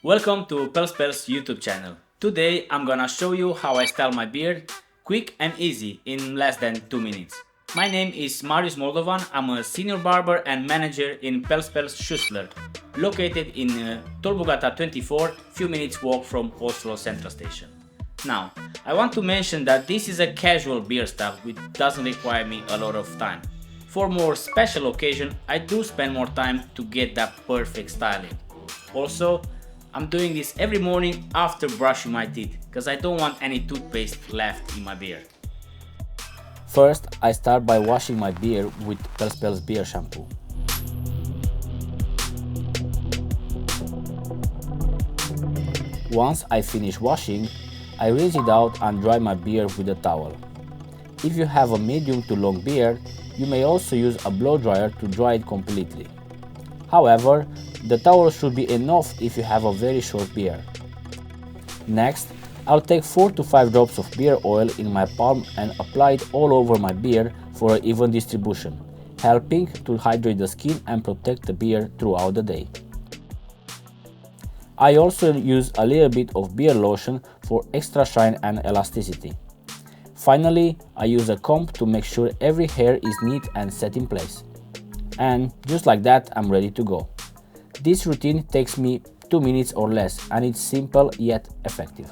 Welcome to Pels YouTube channel. Today I'm gonna show you how I style my beard quick and easy in less than 2 minutes. My name is Marius Moldovan. I'm a senior barber and manager in Pels Schussler, located in Tolbugata 24, few minutes walk from Oslo Central Station. Now, I want to mention that this is a casual beard style which doesn't require me a lot of time. For more special occasion, I do spend more time to get that perfect styling. Also, I'm doing this every morning after brushing my teeth, because I don't want any toothpaste left in my beard. First, I start by washing my beard with Pels beard shampoo. Once I finish washing, I rinse it out and dry my beard with a towel. If you have a medium to long beard, you may also use a blow dryer to dry it completely. However, the towel should be enough if you have a very short beard. Next, I'll take 4 to 5 drops of beard oil in my palm and apply it all over my beard for an even distribution, helping to hydrate the skin and protect the beard throughout the day. I also use a little bit of beard lotion for extra shine and elasticity. Finally, I use a comb to make sure every hair is neat and set in place. And just like that, I'm ready to go. This routine takes me 2 minutes or less, and it's simple yet effective.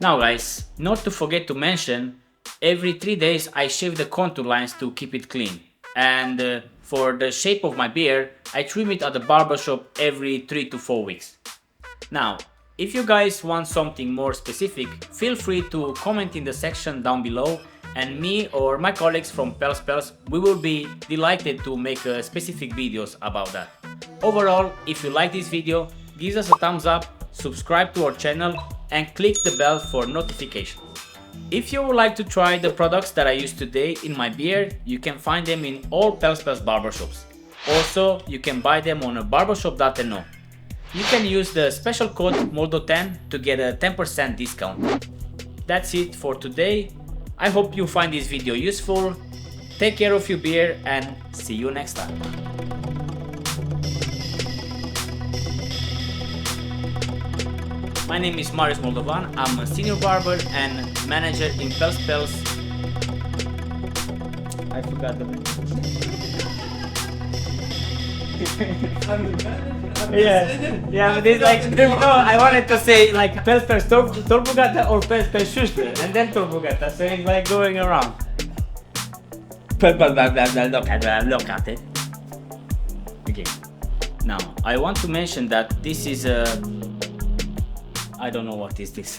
Now guys, not to forget to mention, every 3 days I shave the contour lines to keep it clean. And for the shape of my beard, I trim it at the barbershop every 3 to 4 weeks. Now, if you guys want something more specific, feel free to comment in the section down below, and me or my colleagues from Pels, we will be delighted to make specific videos about that. Overall, if you like this video, give us a thumbs up, subscribe to our channel and click the bell for notifications. If you would like to try the products that I use today in my beard, you can find them in all Pels barbershops. Also, you can buy them on barbershop.no. You can use the special code MOLDO10 to get a 10% discount. That's it for today. I hope you find this video useful. Take care of your beard and see you next time. My name is Marius Moldovan. I'm a senior barber and manager in Pels. I forgot the name. Yeah, but it's like, no, I wanted to say like Pels Torbugata or Pels Schuster and then Torbugata, so it's like going around. Look at it. Okay. Now, I want to mention that this is a... I don't know what is this.